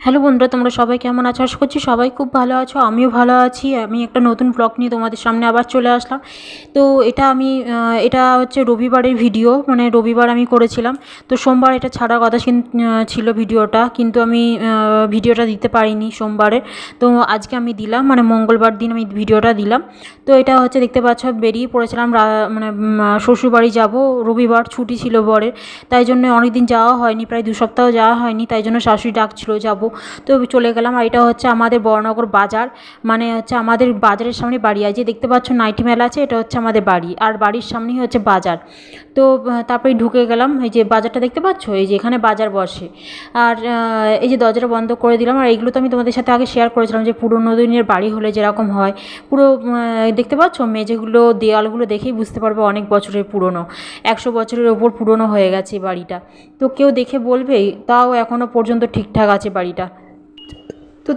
Hello বন্ধুরা, তোমরা সবাই কেমন আছো? আশা করছি সবাই খুব ভালো আছো। আমিও ভালো আছি। আমি একটা নতুন ব্লগ নিয়ে তোমাদের সামনে আবার চলে আসলাম। তো এটা হচ্ছে রবিবারের ভিডিও, মানে রবিবার আমি করেছিলাম। তো সোমবার এটা ছাড়ার কথা ছিল ভিডিওটা, কিন্তু আমি ভিডিওটা দিতে পারিনি সোমবারে। তো আজকে আমি দিলাম, মানে মঙ্গলবার দিন আমি ভিডিওটা দিলাম। তো এটা হচ্ছে দেখতে পাচ্ছ, বেরিয়ে পড়েছিলাম মানে শ্বশুরবাড়ি যাব। রবিবার ছুটি ছিল বরের, তাই জন্য অনেক দিন যাওয়া হয়নি, প্রায় 2 সপ্তাহ যাওয়া হয়নি। তাই জন্য শাশুড়ি ডাকছিল যাব, তো চলে গেলাম। আর এটা হচ্ছে আমাদের বড়নগর বাজার, মানে হচ্ছে আমাদের বাজারের সামনে বাড়ি। আর যে দেখতে পাচ্ছ নাইটি মেলা আছে, এটা হচ্ছে আমাদের বাড়ি, আর বাড়ির সামনেই হচ্ছে বাজার। তো তারপরে ঢুকে গেলাম। এই যে বাজারটা দেখতে পাচ্ছ, এই যে এখানে বাজার বসে। আর এই যে দরজাটা বন্ধ করে দিলাম। আর এইগুলো তো আমি তোমাদের সাথে আগে শেয়ার করেছিলাম, যে পুরোনো দিনের বাড়ি হলে যেরকম হয়। পুরো দেখতে পাচ্ছ মেঝেগুলো, দেওয়ালগুলো দেখেই বুঝতে পারবে অনেক বছরের পুরনো, 100 বছরের ওপর পুরনো হয়ে গেছে বাড়িটা। তো কেউ দেখে বলবে, তাও এখনও পর্যন্ত ঠিকঠাক আছে বাড়িটা। তো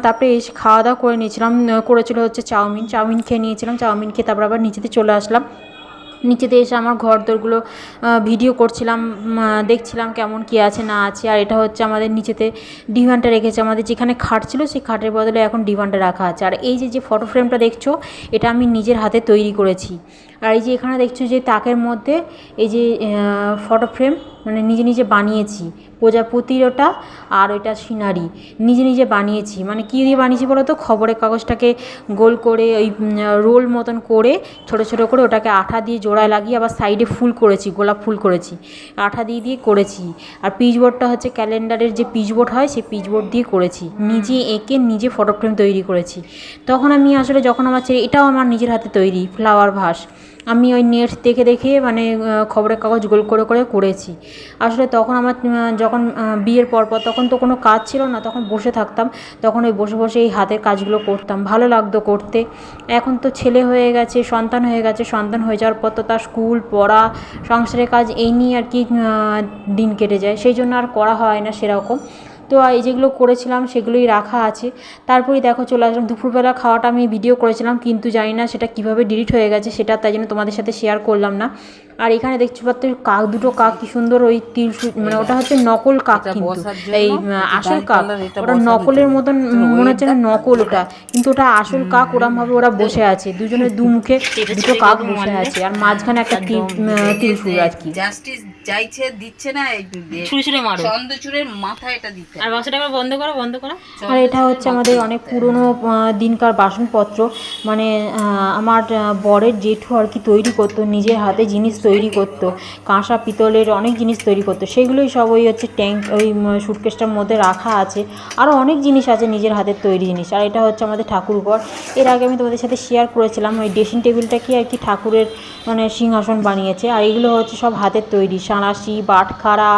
তারপরে এসে খাওয়া দাওয়া করে নিয়েছিলাম। করেছিল হচ্ছে চাউমিন খেয়ে নিয়েছিলাম। চাউমিন খেয়ে তারপর আবার নিচেতে চলে আসলাম। নিচেতে এসে আমার ঘর দোরগুলো ভিডিও করছিলাম, দেখছিলাম কেমন কী আছে না আছে। আর এটা হচ্ছে আমাদের নিচেতে ডিভানটা রেখেছে। আমাদের যেখানে খাট ছিল, সেই খাটের বদলে এখন ডিভানটা রাখা আছে। আর এই যে ফটো ফ্রেমটা দেখছো, এটা আমি নিজের হাতে তৈরি করেছি। আর এই যে এখানে দেখছো যে তাকের মধ্যে এই যে ফটো ফ্রেম, মানে নিজে নিজে বানিয়েছি। প্রজাপতির ওটা, আর ওইটা সিনারি নিজে নিজে বানিয়েছি। মানে কী দিয়ে বানিয়েছি বলো তো, খবরের কাগজটাকে গোল করে ওই রোল মতন করে ছোটো ছোটো করে ওটাকে আঠা দিয়ে জোড়ায় লাগিয়ে আবার সাইডে ফুল করেছি, গোলাপ ফুল করেছি, আঠা দিয়ে দিয়ে করেছি। আর পিচবোর্ডটা হচ্ছে ক্যালেন্ডারের যে পিচবোর্ড হয়, সেই পিচবোর্ড দিয়ে করেছি। নিজে এঁকে নিজে ফটো ফ্রেম তৈরি করেছি। তখন আমি আসলে, যখন আমার এটাও আমার নিজের হাতে তৈরি ফ্লাওয়ার ভাস, আমি ওই নেট দেখে দেখে মানে খবরের কাগজ গোল করে করে করেছি। আসলে তখন আমার যখন বিয়ের পর তখন তো কোনো কাজ ছিল না, তখন বসে থাকতাম। তখন ওই বসে বসে এই হাতের কাজগুলো করতাম, ভালো লাগতো করতে। এখন তো ছেলে হয়ে গেছে, সন্তান হয়ে গেছে। সন্তান হয়ে যাওয়ার পর তো তার স্কুল, পড়া, সংসারের কাজ, এই নিয়ে আর কি দিন কেটে যায়। সেই জন্য আর করা হয় না সেরকম। তো এই যেগুলো করেছিলাম সেগুলোই রাখা আছে। তারপরেই দেখো চলে আসলাম দুপুরবেলা খাওয়াটা আমি ভিডিও করেছিলাম, কিন্তু জানি না সেটা কীভাবে ডিলিট হয়ে গেছে, সেটা তাই জন্য তোমাদের সাথে শেয়ার করলাম না। আর এখানে দেখতে পাচ্ছ দুটো কাক কি সুন্দর ওই মানে ওটা হচ্ছে নকল কাক, কিন্তু এই আসল কাক ওটা নকলের মতন মনে হচ্ছে না, নকল ওটা, কিন্তু ওটা আসল কাক। ওরমভাবে ওরা বসে আছে, দুজনের মুখে দুটো কাক বসে আছে, আর মাঝখানে একটা ত্রিশূল আর কি। জাস্টিস যাইছে দিচ্ছে না, ছুঁড়ে ছুঁড়ে মারো, চন্দ্রচূড়ের মাথায় এটা দিতে। আর বাসাটা বন্ধ করো, বন্ধ করো। আর এটা হচ্ছে আমাদের অনেক পুরনো দিনকার বাসনপত্র, মানে আমার বরের জেঠু আর কি তৈরি করতো, নিজের হাতে জিনিস তৈরি করতো, কাঁসা পিতলের অনেক জিনিস তৈরি করতো। সেগুলোই সব ওই হচ্ছে ওই সুটকেসটার মধ্যে রাখা আছে। আরও অনেক জিনিস আছে নিজের হাতের তৈরি জিনিস। আর এটা হচ্ছে আমাদের ঠাকুরঘর। এর আগে আমি তোমাদের সাথে শেয়ার করেছিলাম, ওই ড্রেসিং টেবিলটা কি আর কি ঠাকুরের মানে সিংহাসন বানিয়েছে। আর এগুলো হচ্ছে সব হাতের তৈরি, সাঁড়াশি, বাটখারা,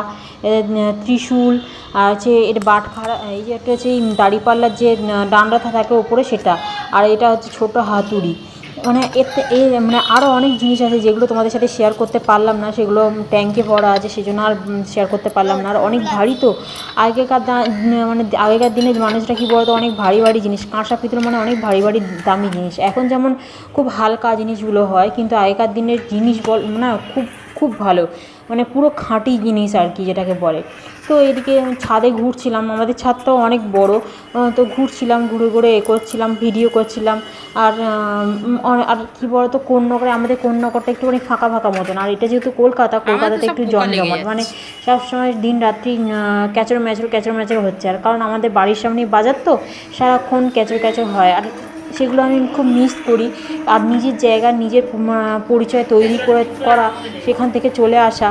ত্রিশূল, আর হচ্ছে এটা বাটখারা, এই যে একটা হচ্ছে এই দাড়িপাল্লার যে ডান্ডাটা থাকে ওপরে সেটা। আর এটা হচ্ছে ছোটো হাতুড়ি। মানে এতে মানে আরও অনেক জিনিস আছে যেগুলো তোমাদের সাথে শেয়ার করতে পারলাম না, সেগুলো ট্যাঙ্কে ভরা আছে, সেই জন্য আর শেয়ার করতে পারলাম না। আর অনেক ভারী তো, মানে আগেকার দিনের মানুষরা কী বলতো, অনেক ভারী ভারী জিনিস, কাঁসা পিতল মানে অনেক ভারী ভারী দামি জিনিস। এখন যেমন খুব হালকা জিনিসগুলো হয়, কিন্তু আগেকার দিনের জিনিস না খুব খুব ভালো, মানে পুরো খাঁটি জিনিস আর কি যেটাকে বলে। তো এদিকে ছাদে ঘুরছিলাম, আমাদের ছাদটাও অনেক বড়। তো ঘুরছিলাম, ঘুরে ঘুরে করছিলাম, ভিডিও করছিলাম। আর আর কী বলতো, কোন্নগরে, আমাদের কোন্নগরটা একটুখানি ফাঁকা ফাঁকা মতন। আর এটা যেহেতু কলকাতাতে একটু জমজমাট, মানে সবসময় দিন রাত্রি ক্যাচর ম্যাচর হচ্ছে। আর কারণ আমাদের বাড়ির সামনেই বাজার, তো সারাক্ষণ ক্যাচর হয়। আর সেগুলো আমি খুব মিস করি। আর নিজের জায়গা, নিজের পরিচয় তৈরি করা, সেখান থেকে চলে আসা।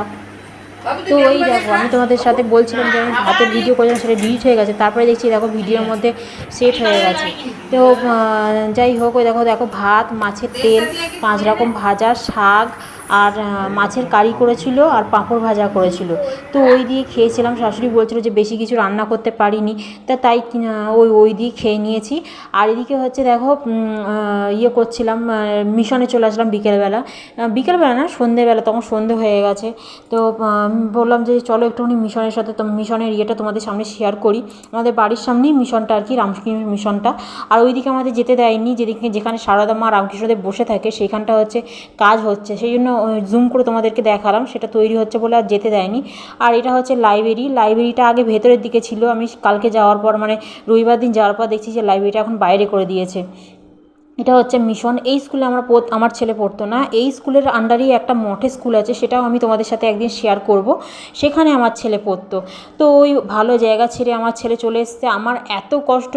তো ওই দেখো, আমি তোমাদের সাথে বলছিলাম যে আমি ভাতের ভিডিও করেছিলাম, সেটা ডিলিট হয়ে গেছে। তারপরে দেখছি দেখো ভিডিওর মধ্যে সেট হয়ে গেছে। তো যাই হোক, ওই দেখো ভাত, মাছের তেল, 5 রকম ভাজা, শাক, আর মাছের কারি করেছিল, আর পাঁপড় ভাজা করেছিল। তো ওই দিয়ে খেয়েছিলাম। শাশুড়ি বলছিল যে বেশি কিছু রান্না করতে পারিনি, তাই ওই দিয়ে খেয়ে নিয়েছি। আর এদিকে হচ্ছে দেখো ইয়ে করছিলাম, মিশনে চলে আসলাম বিকেলবেলা না, সন্ধেবেলা, তখন সন্ধে হয়ে গেছে। তো বললাম যে চলো একটুখানি মিশনের সাথে, তো মিশনের ইয়েটা তোমাদের সামনে শেয়ার করি। আমাদের বাড়ির সামনেই মিশনটা আর কি, রামকৃষ্ণ মিশনটা। আর ওইদিকে আমাদের যেতে দেয়নি, যেখানে সারদা মা রামকৃষ্ণদেব বসে থাকে, সেইখানটা হচ্ছে কাজ হচ্ছে, সেই জন্য জুম করে তোমাদেরকে দেখালাম, সেটা তৈরি হচ্ছে বলে আর যেতে দেয়নি। আর এটা হচ্ছে লাইব্রেরিটা আগে ভেতরের দিকে ছিল, আমি কালকে যাওয়ার পর মানে রবিবার দিন যাওয়ার পর দেখছি যে লাইব্রেরিটা এখন বাইরে করে দিয়েছে। এটা হচ্ছে মিশন। এই স্কুলে আমার ছেলে পড়তো না, এই স্কুলের আন্ডারেই একটা মঠে স্কুল আছে, সেটাও আমি তোমাদের সাথে একদিন শেয়ার করব। সেখানে আমার ছেলে পড়তো। তো ওই ভালো জায়গা ছেড়ে আমার ছেলে চলে এসেছে। আমার এত কষ্ট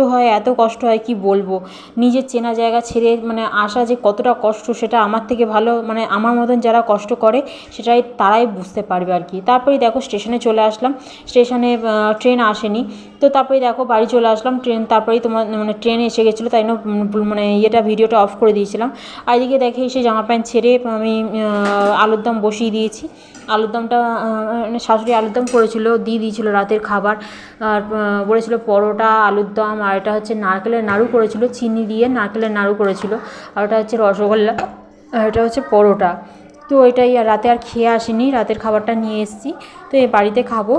হয় কি বলবো। নিজের চেনা জায়গা ছেড়ে মানে আসা যে কতটা কষ্ট, সেটা আমার থেকে ভালো মানে আমার মতন যারা কষ্ট করে তারাই বুঝতে পারবে আর কি। তারপরেই দেখো স্টেশনে চলে আসলাম। স্টেশনে ট্রেন আসেনি, তো তারপরে দেখো বাড়ি চলে আসলাম। তারপরেই তোমার মানে ট্রেন এসে গেছিলো, তাই জন্য মানে ভিডিওটা অফ করে দিয়েছিলাম। আর এদিকে দেখে এসে জামা প্যান্ট ছেড়ে আমি আলুর দম বসিয়ে দিয়েছি। আলুর দমটা মানে শাশুড়ি আলুর দম করেছিল, দিয়েছিল রাতের খাবার। আর বলেছিল পরোটা, আলুর দম, আর এটা হচ্ছে নারকেলের নাড়ু করেছিল, চিনি দিয়ে নারকেলের নাড়ু করেছিল। আর ওটা হচ্ছে রসগোল্লা, আর এটা হচ্ছে পরোটা। তো এটাই, আর রাতে আর খেয়ে আসিনি, রাতের খাবারটা নিয়ে এসেছি, তো এই বাড়িতে খাবো।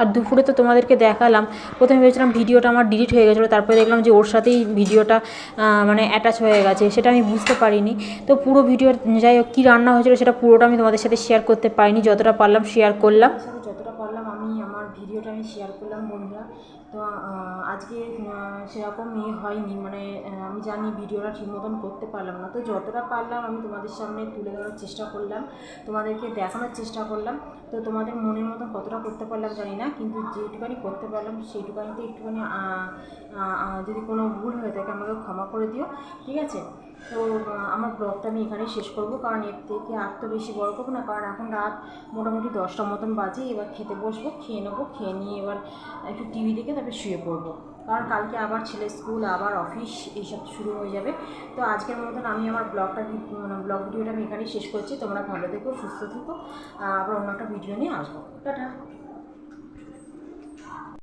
আর দুপুরে তো তোমাদেরকে দেখালাম। প্রথমে ভেবেছিলাম ভিডিওটা আমার ডিলিট হয়ে গেছিলো, তারপরে দেখলাম যে ওর সাথেই ভিডিওটা মানে অ্যাটাচ হয়ে গেছে, সেটা আমি বুঝতে পারিনি। তো পুরো ভিডিও যাই হোক কী রান্না হয়েছিলো সেটা পুরোটা আমি তোমাদের সাথে শেয়ার করতে পারিনি, যতটা পারলাম শেয়ার করলাম। যতটা পারলাম আমি আমার ভিডিওটা আমি শেয়ার করলাম বন্ধুরা। তো আজকে সেরকম হয়নি, মানে আমি জানি ভিডিওটা ঠিক মতন করতে পারলাম না, তো যতটা পারলাম আমি তোমাদের সামনে তুলে ধরার চেষ্টা করলাম, তোমাদেরকে দেখানোর চেষ্টা করলাম। তো তোমাদের মনের মতন কতটা করতে পারলাম জানি না, কিন্তু যেটুকানি করতে পারলাম সেইটুকানিতে একটুখানি যদি কোনো ভুল হয়ে থাকে আমাকে ক্ষমা করে দিও, ঠিক আছে? তো আমার ব্লগটা আমি এখানেই শেষ করবো, কারণ এর থেকে আর তো বেশি বড় করবো না, কারণ এখন রাত মোটামুটি 10টা মতন বাজে। এবার খেতে বসবো, খেয়ে নেবো, খেয়ে নিয়ে এবার একটু টিভি দেখে তারপরে শুয়ে পড়বো, কারণ কালকে আবার ছেলের স্কুল, আবার অফিস, এইসব শুরু হয়ে যাবে। তো আজকের মতন আমি আমার ব্লগ ভিডিওটা আমি এখানেই শেষ করছি। তোমরা ভালো থেকো, সুস্থ থেকো, আবার অন্য একটা ভিডিও নিয়ে আসবো। টাটা।